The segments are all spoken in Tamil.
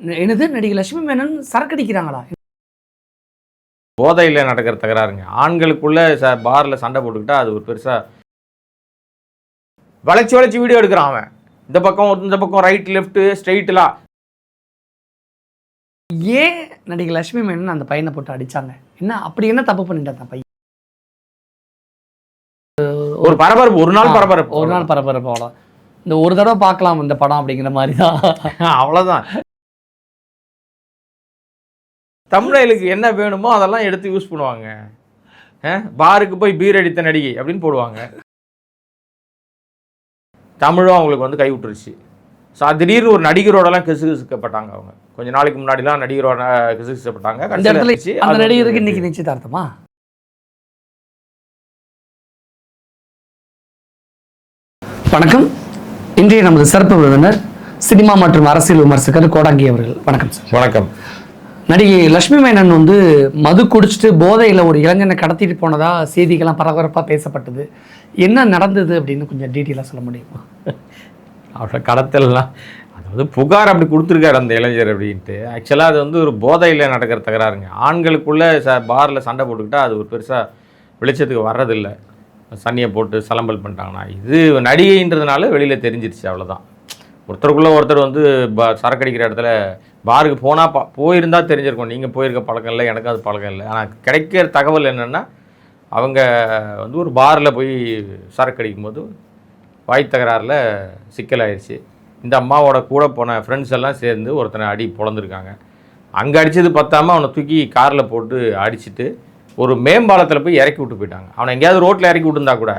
என்னது நடிகை லட்சுமி மேனன் சரக்கடிக்கிறாங்களா? போதையில் நடக்கிற தகராறுங்க. ஆண்களுக்குள்ள பாரில் சண்டை போட்டுக்கிட்டா அது ஒரு பெருசாக வளைச்சி வளைச்சி வீடியோ எடுக்கிறான் அவன். இந்த பக்கம் ரைட் லெஃப்ட்டு ஸ்ட்ரெயிட்டெலாம். ஏன் நடிகை லட்சுமி மேனன் அந்த பையனை போட்டு அடித்தாங்க? அப்படி என்ன தப்பு பண்ணிட்டான் அந்த பையன்? ஒரு பரபரப்பு, ஒரு நாள் பரபரப்பு அவ்வளோ. இந்த ஒரு தடவை பார்க்கலாம் இந்த படம் அப்படிங்கிற மாதிரி தான். அவ்வளோதான். தமிழர்களுக்கு என்ன வேணுமோ அதெல்லாம் எடுத்து யூஸ் பண்ணுவாங்க. பாருக்கு போய் பீர் அடித்த நடிகை அப்படின்னு போடுவாங்க. தமிழும் அவங்களுக்கு கை விட்டுருச்சு. திடீர்னு ஒரு நடிகரோடலாம் கிசுகிசுக்கப்பட்டாங்க அவங்க. கொஞ்ச நாளைக்கு முன்னாடிலாம் நடிகரோட கிசுகிசுக்கப்பட்டாங்க. அந்த நடிகருக்கு இன்னைக்கு நிச்சயதார்த்தமா? வணக்கம். இன்றைய நமது சிறப்பு விருந்தினர் சினிமா மற்றும் அரசியல் விமர்சகர் கோடாங்கி அவர்கள். வணக்கம் சார். வணக்கம். நடிகை லட்சுமி மேனன் மது குடிச்சிட்டு போதையில் ஒரு இளைஞனை கடத்திட்டு போனதா செய்திகள்லாம் பரபரப்பாக பேசப்பட்டது. என்ன நடந்தது அப்படின்னு கொஞ்சம் டீட்டெயிலாக சொல்ல முடியுமா? அவரோட கடத்தலாம் புகார் அப்படி கொடுத்துருக்காரு அந்த இளைஞர் அப்படின்ட்டு. ஆக்சுவலாக அது ஒரு போதையில் நடக்கிற தகராறுங்க. ஆண்களுக்குள்ளே பாரில் சண்டை போட்டுக்கிட்டால் அது ஒரு பெருசாக வெளிச்சத்துக்கு வர்றதில்லை. சன்னியை போட்டு சலம்பல் பண்ணிட்டாங்கன்னா இது நடிகைன்றதுனால வெளியில் தெரிஞ்சிருச்சு, அவ்வளோதான். ஒருத்தருக்குள்ளே ஒருத்தர் சரக்கடிக்கிற இடத்துல பாருக்கு போயிருந்தால் தெரிஞ்சிருக்கும். நீங்கள் போயிருக்க பழக்கம் இல்லை, எனக்கு அது பழக்கம் இல்லை. ஆனால் கிடைக்கிற தகவல் என்னென்னா அவங்க ஒரு பாரில் போய் சரக்கடிக்கும் போது வாய் தகராறில் சிக்கலாயிருச்சு. இந்த அம்மாவோட கூட போன ஃப்ரெண்ட்ஸ் எல்லாம் சேர்ந்து ஒருத்தனை அடி பொழந்திருக்காங்க. அங்கே அடித்தது பத்தாமல் அவனை தூக்கி காரில் போட்டு அடிச்சுட்டு ஒரு மேம்பாலத்தில் போய் இறக்கி விட்டு போயிட்டாங்க. அவனை எங்கேயாவது ரோட்டில் இறக்கி விட்டுருந்தா கூட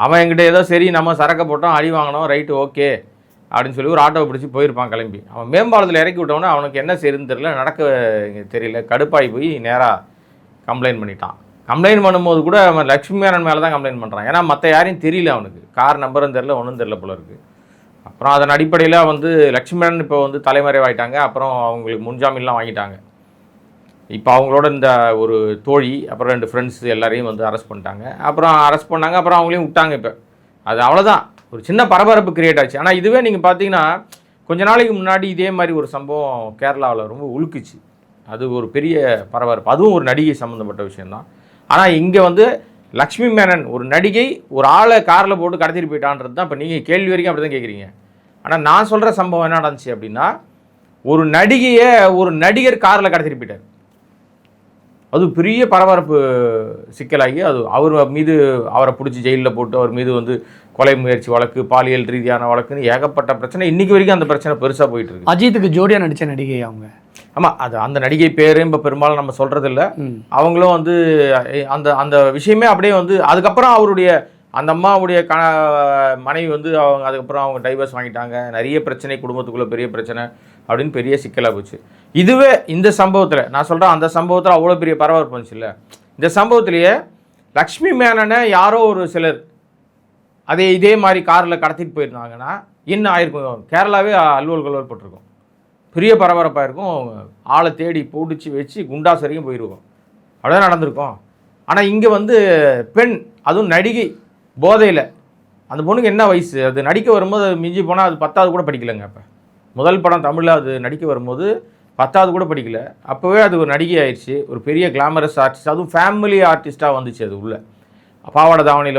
அவன் என்கிட்ட ஏதோ சரி நம்ம சரக்கை போட்டோம், அடி வாங்கினோம், ரைட்டு ஓகே அப்படின்னு சொல்லி ஒரு ஆட்டோவை பிடிச்சி போயிருப்பான் கிளம்பி. அவன் மேம்பாலத்தில் இறக்கி விட்டவொன்னே அவனுக்கு என்ன செய்யுதுன்னு தெரியல, நடக்க தெரியல, கடுப்பாகி போய் நேராக கம்ப்ளைண்ட் பண்ணிட்டான். கம்ப்ளைண்ட் பண்ணும்போது கூட அவன் லட்சுமி மேனன் மேலே தான் கம்ப்ளைண்ட் பண்ணுறான். ஏன்னா மற்ற யாரையும் தெரியல, அவனுக்கு கார் நம்பரும் தெரில, ஒன்றும் தெரில போல இருக்குது. அப்புறம் அதன் அடிப்படையில் லட்சுமி மேனன் இப்போ தலைமறைவாயிட்டாங்க. அப்புறம் அவங்களுக்கு முன்ஜாமீன்லாம் வாங்கிட்டாங்க. இப்போ அவங்களோட இந்த ஒரு தோழி அப்புறம் 2 ஃப்ரெண்ட்ஸ் எல்லாரையும் அரெஸ்ட் பண்ணிட்டாங்க. அப்புறம் அரெஸ்ட் பண்ணாங்க, அப்புறம் அவங்களையும் விட்டாங்க. இப்போ அது அவ்வளோதான், ஒரு சின்ன பரபரப்பு கிரியேட் ஆச்சு. ஆனால் இதுவே நீங்கள் பார்த்தீங்கன்னா கொஞ்ச நாளைக்கு முன்னாடி இதே மாதிரி ஒரு சம்பவம் கேரளாவில் ரொம்ப உழுக்குச்சு. அது ஒரு பெரிய பரபரப்பு, அதுவும் ஒரு நடிகை சம்மந்தப்பட்ட விஷயந்தான். ஆனால் இங்கே லக்ஷ்மி மேனன் ஒரு நடிகை ஒரு ஆளை காரில் போட்டு கடத்திட்டு போயிட்டான்றது தான் இப்போ நீங்கள் கேள்வி வரைக்கும் அப்படி தான் கேட்குறீங்க. ஆனால் நான் சொல்கிற சம்பவம் என்ன நடந்துச்சு அப்படின்னா, ஒரு நடிகையை ஒரு நடிகர் காரில் கடத்திட்டு போயிட்டார். அது பெரிய பரபரப்பு சிக்கலாகி அது அவர் மீது அவரை பிடிச்சி ஜெயிலில் போட்டு அவர் மீது கொலை முயற்சி வழக்கு, பாலியல் ரீதியான வழக்குன்னு ஏகப்பட்ட பிரச்சனை. இன்றைக்கி வரைக்கும் அந்த பிரச்சனை பெருசாக போயிட்டுருக்கு. அஜித்துக்கு ஜோடியாக நடித்த நடிகை அவங்க. ஆமாம், அது அந்த நடிகை பேர் இப்போ பெரும்பாலும் நம்ம சொல்கிறதில்ல. அவங்களும் அந்த அந்த விஷயமே அப்படியே அதுக்கப்புறம் அவருடைய அந்த அம்மாவுடைய மனைவி அவங்க அதுக்கப்புறம் அவங்க டைவர்ஸ் வாங்கிட்டாங்க. நிறைய பிரச்சனை, குடும்பத்துக்குள்ளே பெரிய பிரச்சனை அப்படின்னு பெரிய சிக்கலாக போச்சு. இதுவே இந்த சம்பவத்தில் நான் சொல்கிறேன், அந்த சம்பவத்தில் அவ்வளோ பெரிய பரபரப்பு வந்துச்சு இல்லை. இந்த சம்பவத்திலேயே லக்ஷ்மி மேனனை யாரோ ஒரு சிலர் இதே மாதிரி காரில் கடத்திட்டு போயிருந்தாங்கன்னா என்ன ஆயிருக்கும்? கேரளாவே அலுவல் போட்டிருக்கும், பெரிய பரபரப்பாக இருக்கும். ஆளை தேடி பிடிச்சி வச்சு குண்டாஸ் வரைக்கும் போயிருக்கும், அப்படிதான் நடந்திருக்கும். ஆனால் இங்கே பெண், அதுவும் நடிகை, போதையில். அந்த பொண்ணுக்கு என்ன வயசு? அது நடிக்க வரும்போது அது மிஞ்சி போனால் அது 10வது கூட படிக்கலைங்க. அப்போ முதல் படம் தமிழில் அது நடிக்க வரும்போது 10வது கூட படிக்கல. அப்போவே அது ஒரு நடிகை ஆயிடுச்சு, ஒரு பெரிய கிளாமரஸ் ஆர்டிஸ்ட், அதுவும் ஃபேமிலி ஆர்டிஸ்ட்டாக வந்துச்சு. அது உள்ள பாவாடை தாவணியில்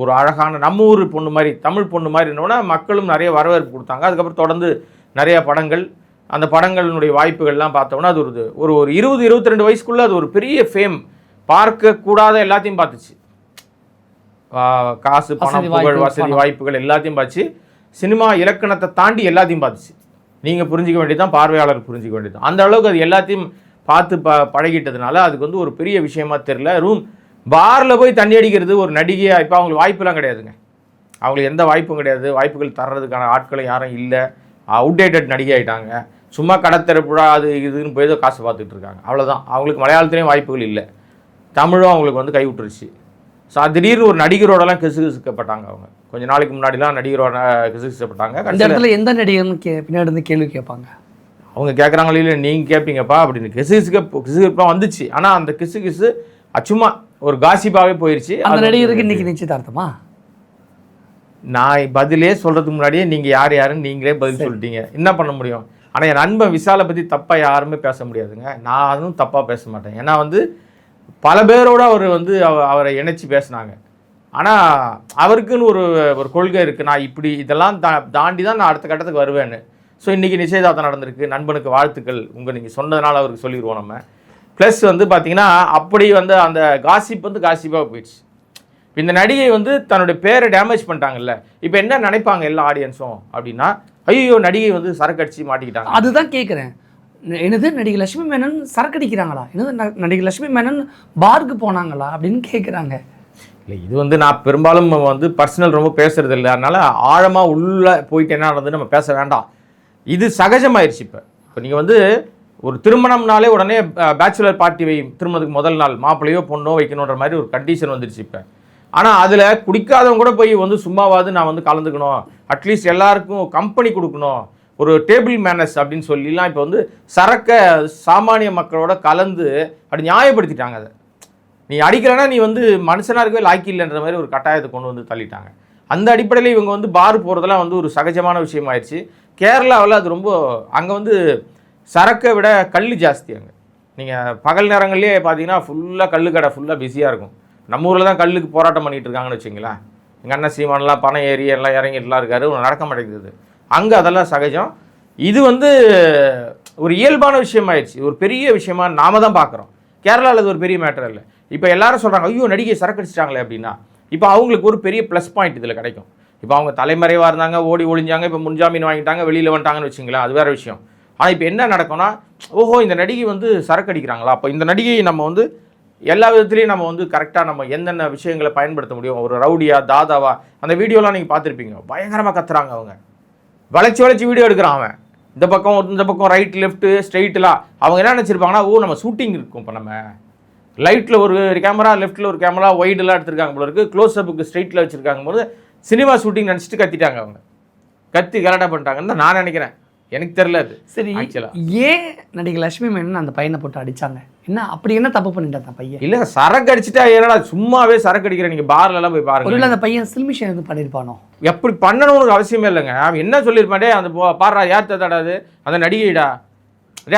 ஒரு அழகான நம்ம ஊர் பொண்ணு மாதிரி, தமிழ் பொண்ணு மாதிரி இருந்தோன்னா மக்களும் நிறைய வரவேற்பு கொடுத்தாங்க. அதுக்கப்புறம் தொடர்ந்து நிறையா படங்கள், அந்த படங்களினுடைய வாய்ப்புகள்லாம் பார்த்தோன்னா அது ஒரு 20-22 வயசுக்குள்ளே அது ஒரு பெரிய ஃபேம், பார்க்கக்கூடாத எல்லாத்தையும் பார்த்துச்சு. காசு, பணம், புகழ், வசதி, வாய்ப்புகள் எல்லாத்தையும் பார்த்து, சினிமா இலக்கணத்தை தாண்டி எல்லாத்தையும் பார்த்துச்சு. நீங்கள் புரிஞ்சிக்க வேண்டியதான், பார்வையாளர் புரிஞ்சிக்க வேண்டியதான். அந்த அளவுக்கு அது எல்லாத்தையும் பார்த்து பழகிட்டதுனால அதுக்கு ஒரு பெரிய விஷயமா தெரியல. பாரில் போய் தண்ணி அடிக்கிறது ஒரு நடிகையாக இப்போ அவங்களுக்கு வாய்ப்புலாம் கிடையாதுங்க. அவங்களுக்கு எந்த வாய்ப்பும் கிடையாது, வாய்ப்புகள் தர்றதுக்கான ஆட்களும் யாரும் இல்லை. அவுடேட்டட் நடிகை ஆகிட்டாங்க. சும்மா கடத்தரப்புழா அது இதுன்னு போய் காசு பார்த்துட்டு இருக்காங்க, அவ்வளோதான். அவங்களுக்கு மலையாளத்துலேயும் வாய்ப்புகள் இல்லை, தமிழும் அவங்களுக்கு கை விட்டுருச்சு. திடீர்னு ஒரு நடிகரோடலாம் கிசுகிசுக்கப்பட்டாங்க. அவங்க கொஞ்ச நாளைக்கு முன்னாடிலாம் நடிகரோட கிசுகிசுக்கப்பட்டாங்க. அந்த இடத்துல எந்த நடிகர்னு பின்னாடி இருந்து கேள்வி கேட்பாங்க. அவங்க கேட்குறாங்களே, இல்லை நீங்கள் கேட்பீங்கப்பா அப்படின்னு. கிசுகிசுப்பாக வந்துச்சு. ஆனால் அந்த கிசு சும்மா ஒரு காசிப்பாகவே போயிடுச்சு. அந்த நடிகருக்கு இன்னைக்கு நிச்சயதார்த்தமா? நான் பதிலே சொல்கிறதுக்கு முன்னாடியே நீங்கள் யாருன்னு நீங்களே பதில் சொல்லிட்டீங்க. என்ன பண்ண முடியும்? ஆனால் என் நண்பன் விஷாலை பற்றி தப்பாக யாருமே பேச முடியாதுங்க. நான் அதுவும் தப்பாக பேச மாட்டேன். ஏன்னா வந்து பல பேரோடு அவர் வந்து அவரை இணைச்சி பேசினாங்க. ஆனால் அவருக்குன்னு ஒரு கொள்கை இருக்குது. நான் இப்படி இதெல்லாம் தாண்டி தான் நான் அடுத்த கட்டத்துக்கு வருவேன்னு. ஸோ இன்றைக்கி நிச்சயதார்த்தம் நடந்திருக்கு. நண்பனுக்கு வாழ்த்துக்கள். நீங்கள் சொன்னதுனால அவருக்கு சொல்லிடுவோம் நம்ம. ப்ளஸ் வந்து பார்த்திங்கன்னா அப்படி வந்து அந்த காசிப் வந்து காசிப்பாக போயிடுச்சு. இந்த நடிகை வந்து தன்னுடைய பேரை டேமேஜ் பண்ணிட்டாங்கல்ல. இப்போ என்ன நினைப்பாங்க எல்லா ஆடியன்ஸும் அப்படின்னா, ஐயோ நடிகை வந்து சரக்கு அடிச்சு மாட்டிக்கிட்டாங்க. அதுதான் கேட்குறேன். என்னது நடிகை லட்சுமி மேனன் சரக்கு அடிக்கிறாங்களா, என்னது நடிகை லட்சுமி மேனன் பாருக்கு போனாங்களா அப்படின்னு கேட்குறாங்க. இல்லை, இது வந்து நான் பெரும்பாலும் வந்து பர்சனல் ரொம்ப பேசுறது இல்லை. அதனால் ஆழமாக உள்ளே போயிட்டு என்ன நடந்து நம்ம பேச வேண்டாம். இது சகஜமாயிருச்சு. இப்போ நீங்கள் வந்து ஒரு திருமணம்னாலே உடனே பேச்சுலர் பார்ட்டி திருமணத்துக்கு முதல் நாள் மாப்பிள்ளையோ பொண்ணோ வைக்கணுன்ற மாதிரி ஒரு கண்டிஷன் வந்துருச்சு இப்போ. ஆனால் அதில் குடிக்காதவங்க கூட போய் வந்து சும்மாவாது நான் வந்து கலந்துக்கணும், அட்லீஸ்ட் எல்லாருக்கும் கம்பெனி கொடுக்கணும், ஒரு டேபிள் மேனஸ் அப்படின்னு சொல்லிலாம் இப்போ வந்து சரக்கை சாமானிய மக்களோட கலந்து அப்படி நியாயப்படுத்திட்டாங்க. அதை நீ அடிக்கலைன்னா நீ வந்து மனுஷனாக இருக்கவே லாக்கி இல்லைன்ற மாதிரி ஒரு கட்டாயத்தை கொண்டு வந்து தள்ளிட்டாங்க. அந்த அடிப்படையில் இவங்க வந்து பார் போகிறதெல்லாம் வந்து ஒரு சகஜமான விஷயம் ஆயிடுச்சு. கேரளாவில் அது ரொம்ப அங்கே வந்து சரக்கை விட கல் ஜாஸ்தி. அங்கே நீங்கள் பகல் நேரங்கள்லேயே பார்த்தீங்கன்னா ஃபுல்லாக கல் கடை ஃபுல்லாக பிஸியாக இருக்கும். நம்ம ஊரில் தான் கல்லுக்கு போராட்டம் பண்ணிகிட்டு இருக்காங்கன்னு வச்சுங்களேன். எங்கள் அண்ணன் சீமானெலாம் பணம் ஏறி எல்லாம் இறங்கிட்டுலாம் இருக்காரு, நடக்க மாட்டேங்குது. அங்கே அதெல்லாம் சகஜம். இது வந்து ஒரு இயல்பான விஷயமாயிடுச்சு. ஒரு பெரிய விஷயமா நாம தான் பார்க்குறோம். கேரளாவில் அது ஒரு பெரிய மேட்டர் இல்லை. இப்போ எல்லாரும் சொல்கிறாங்க ஐயோ நடிகை சரக்கு அடிச்சிட்டாங்களே அப்படின்னா, இப்போ அவங்களுக்கு ஒரு பெரிய ப்ளஸ் பாயிண்ட் இதில் கிடைக்கும். இப்போ அவங்க தலைமறைவாக இருந்தாங்க, ஓடி ஒளிஞ்சாங்க, இப்போ முன்ஜாமீன் வாங்கிட்டாங்க, வெளியில் வந்துட்டாங்கன்னு வச்சுங்களேன், அது வேறு விஷயம். ஆனால் இப்போ என்ன நடக்கும்னா, ஓஹோ இந்த நடிகை வந்து சரக்கு அடிக்கிறாங்களா, அப்போ இந்த நடிகையை நம்ம வந்து எல்லா விதத்துலேயும் நம்ம வந்து கரெக்டாக நம்ம என்னென்ன விஷயங்களை பயன்படுத்த முடியும். ஒரு ரவுடியா தாதாவா அந்த வீடியோலாம் நீங்கள் பார்த்துருப்பீங்க. பயங்கரமாக கத்துறாங்க அவங்க, வளைச்சி வீடியோ எடுக்கிறான் அவன். இந்த பக்கம் ரைட் லெஃப்ட்டு ஸ்ட்ரெயிட்டெலாம். அவங்க என்ன நினச்சிருப்பாங்கன்னா, ஓ நம்ம ஷூட்டிங் இருக்கும், இப்போ நம்ம லைட்டில் ஒரு கேமரா, லெஃப்ட்டில் ஒரு கேமரா, ஒய்டெல்லாம் எடுத்திருக்காங்க போல இருக்குது, க்ளோஸ் அப்புக்கு ஸ்ட்ரெயிட்டில் வச்சுருக்காங்க போது சினிமா ஷூட்டிங் நினச்சிட்டு கத்திட்டாங்க. அவங்க கத்தி கரெக்டாக பண்ணிட்டாங்கன்னு நான் நினைக்கிறேன். எனக்கு தெரியல அது. சரி, ஏன் நடிகை லட்சுமி மேனன் அந்த பையனை போட்டு அடித்தாங்க? என்ன அப்படி என்ன தப்பு பண்ணிட்டான் அந்த பையன்? இல்லை சரக்கு அடிச்சுட்டா ஏன்னா சும்மாவே சரக்கு அடிக்கிற நீங்கள் பார்லலாம் போய் பாருங்க. இல்லை அந்த பையன் சில்மிஷன் எதுவும் பண்ணியிருப்பானோ? எப்படி பண்ணணும்னு அவசியமே இல்லைங்க. அவன் என்ன சொல்லியிருப்பாண்டே, அந்த பாடுறா யார் தடாது அந்த நடிகைடா,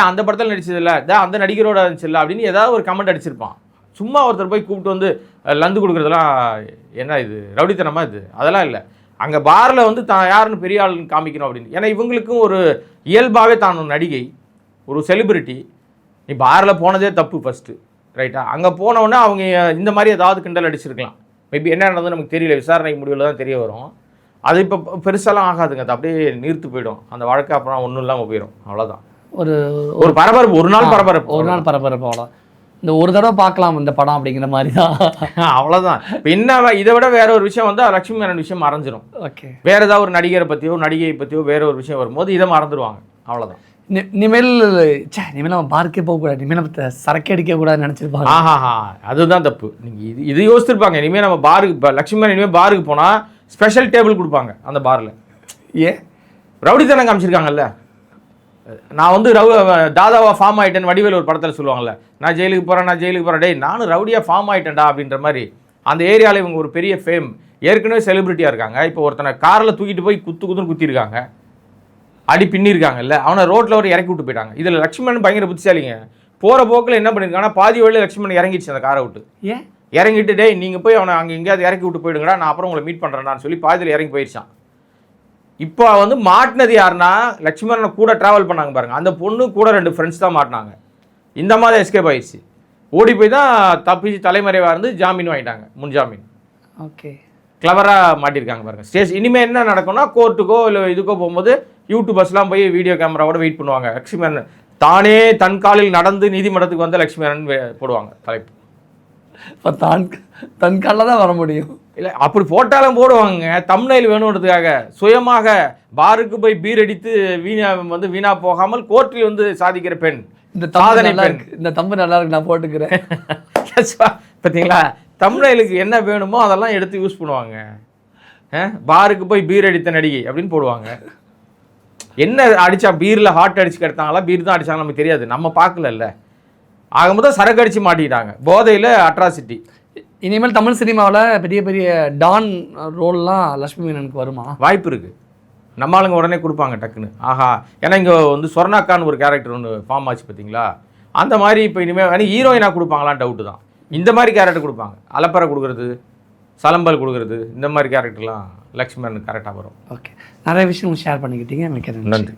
அந்த படத்தில் நடிச்சதில்ல, அந்த நடிகரோட இருந்துச்சுல்ல அப்படின்னு ஏதாவது ஒரு கமெண்ட் அடிச்சிருப்பான். சும்மா ஒருத்தர் போய் கூப்பிட்டு வந்து லந்து கொடுக்குறதெல்லாம் என்ன இது ரவுடித்தனமா இது? அதெல்லாம் இல்லை. அங்கே பாரில் வந்து தான் யாருன்னு பெரிய ஆளுன்னு காமிக்கணும் அப்படின்னு. ஏன்னா இவங்களுக்கும் ஒரு இயல்பாகவே தான் ஒரு நடிகை, ஒரு செலிபிரிட்டி. நீ பாரில் போனதே தப்பு ஃபஸ்ட்டு, ரைட்டா? அங்கே போனவுடனே அவங்க இந்த மாதிரி ஏதாவது கிண்டல் அடிச்சிருக்கலாம். மேபி என்ன நடந்தது நமக்கு தெரியல, விசாரணை முடிவில் தான் தெரிய வரும். அது இப்போ பெருசாலாம் ஆகாதுங்க, அது அப்படியே நீர்த்து போயிடும் அந்த வழக்கு. அப்புறம் ஒன்றும் இல்லாமல் போயிடும், அவ்வளோதான். ஒரு பரபரப்பு, ஒரு நாள் பரபரப்பு அவ்வளோ. இந்த ஒரு தடவை பார்க்கலாம் இந்த படம் அப்படிங்கிற மாதிரி தான், அவ்வளோதான். இப்போ என்ன இதை விட வேற ஒரு விஷயம் வந்து லட்சுமி மேனன் விஷயம் மறைஞ்சிரும். ஓகே, வேற ஏதாவது ஒரு நடிகரை பற்றியோ நடிகையை பற்றியோ வேற ஒரு விஷயம் வரும்போது இதை மறந்துடுவாங்க, அவ்வளோதான். இனிமேல் நம்ம பார்க்கே போகக்கூடாது, இனிமேல் நம்ம சரக்கு அடிக்கக்கூடாதுன்னு நினச்சிருப்பாங்க. அதுதான் தப்பு. நீங்கள் இது யோசிச்சிருப்பாங்க. இனிமேல் நம்ம பாருக்கு லட்சுமி மேனன் இனிமேல் பாருக்கு போனால் ஸ்பெஷல் டேபிள் கொடுப்பாங்க அந்த பாரில். ஏன் ரவுடித்தனம் காமிச்சிருக்காங்கல்ல. நான் வந்து தாதாவா ஃபார்ம் ஆகிட்டேன்னு வடிவேல் ஒரு படத்தில் சொல்லுவாங்கல்ல, நான் ஜெயிலுக்கு போகிறேன் டேய் நானும் ரவுடியாக ஃபார்ம் ஆகிட்டேன்டா அப்படின்ற மாதிரி. அந்த ஏரியாவில் இவங்க ஒரு பெரிய ஃபேம், ஏற்கனவே செலிபிரிட்டியாக இருக்காங்க. இப்போ ஒருத்தனை காரில் தூக்கிட்டு போய் குத்துன்னு குத்திருக்காங்க, அடி பின்னிருக்காங்கல்ல, அவனை ரோட்டில் ஒரு இறக்கி விட்டு போயிட்டாங்க. இதில் லட்சுமணன் பயங்கர புத்திசாலிங்க. போகிற போக்கில் என்ன பண்ணியிருக்காங்கன்னா பாதி வழியில் லட்சுமணன் இறங்கிடுச்சு அந்த காரை விட்டு. ஏன் இறங்கிட்டு டேய் நீங்கள் போய் அவனை அங்கே எங்கேயாவது இறக்கி விட்டு போயிடுங்கடா, நான் அப்புறம் உங்களை மீட் பண்ணுறேன்னு சொல்லி பாதியில் இறங்கி போயிடுச்சான். இப்போ வந்து மாட்டினது யாருன்னா லட்சுமணனை கூட ட்ராவல் பண்ணாங்க பாருங்கள், அந்த பொண்ணு கூட 2 ஃப்ரெண்ட்ஸ் தான் மாட்டினாங்க. இந்த மாதிரி எஸ்கேப் ஆயிடுச்சு. ஓடி போய் தான் தப்பிச்சு தலைமறைவாக இருந்து ஜாமீன் வாங்கிட்டாங்க, முன்ஜாமீன். ஓகே, கிளவராக மாட்டியிருக்காங்க பாருங்கள். இனிமேல் என்ன நடக்கும்னா கோர்ட்டுக்கோ இல்லை இதுக்கோ போகும்போது யூடியூபர்ஸ்லாம் போய் வீடியோ கேமராவோட வெயிட் பண்ணுவாங்க. லட்சுமணன் தானே தன் காலில் நடந்து நீதிமன்றத்துக்கு வந்து லட்சுமணன் போடுவாங்க தலைப்பு. இப்போ தன் காலில் தான் வர முடியும். இல்லை அப்படி போட்டாலும் போடுவாங்க, தம்ப்நெயில் வேணுன்றதுக்காக. சுயமாக பாருக்கு போய் பீர் அடித்து வீணா போகாமல் கோர்ட்டில் வந்து சாதிக்கிற பெண், இந்த சாதனை பெண். இந்த தம்பு நல்லா இருக்கு, நான் போட்டுக்கிறேன். பார்த்தீங்களா, தம்ப்நெயிலுக்கு என்ன வேணுமோ அதெல்லாம் எடுத்து யூஸ் பண்ணுவாங்க. பாருக்கு போய் பீர் அடித்த நடிகை அப்படின்னு போடுவாங்க. என்ன அடித்தா, பீரில் ஹார்ட் அடிச்சு கிடத்தாங்களா, பீர் தான் அடித்தாங்களா நமக்கு தெரியாது, நம்ம பார்க்கல. ஆகும்போது சரக்கு அடித்து மாட்டிக்கிட்டாங்க, போதையில் அட்ராசிட்டி. இனிமேல் தமிழ் சினிமாவில் பெரிய பெரிய டான் ரோல்லாம் லட்சுமி மேனனுக்கு வருமா? வாய்ப்பு இருக்குது. நம்ம ஆளுங்க உடனே கொடுப்பாங்க டக்குன்னு. ஆஹா, ஏன்னா இங்கே வந்து சொர்ணாக்கான்னு ஒரு கேரக்டர் ஒன்று ஃபார்ம் ஆச்சு பார்த்தீங்களா, அந்த மாதிரி இப்போ இனிமேல் வேணும் ஹீரோயினாக கொடுப்பாங்களான்னு டவுட்டு தான். இந்த மாதிரி கேரக்டர் கொடுப்பாங்க, அலப்பறை கொடுக்குறது, சலம்பல் கொடுக்குறது, இந்த மாதிரி கேரக்டர்லாம் லக்ஷ்மணன் கரெக்டாக வரும். ஓகே, நிறைய விஷயம் ஷேர் பண்ணிக்கிட்டீங்க, மிக்க நன்றி.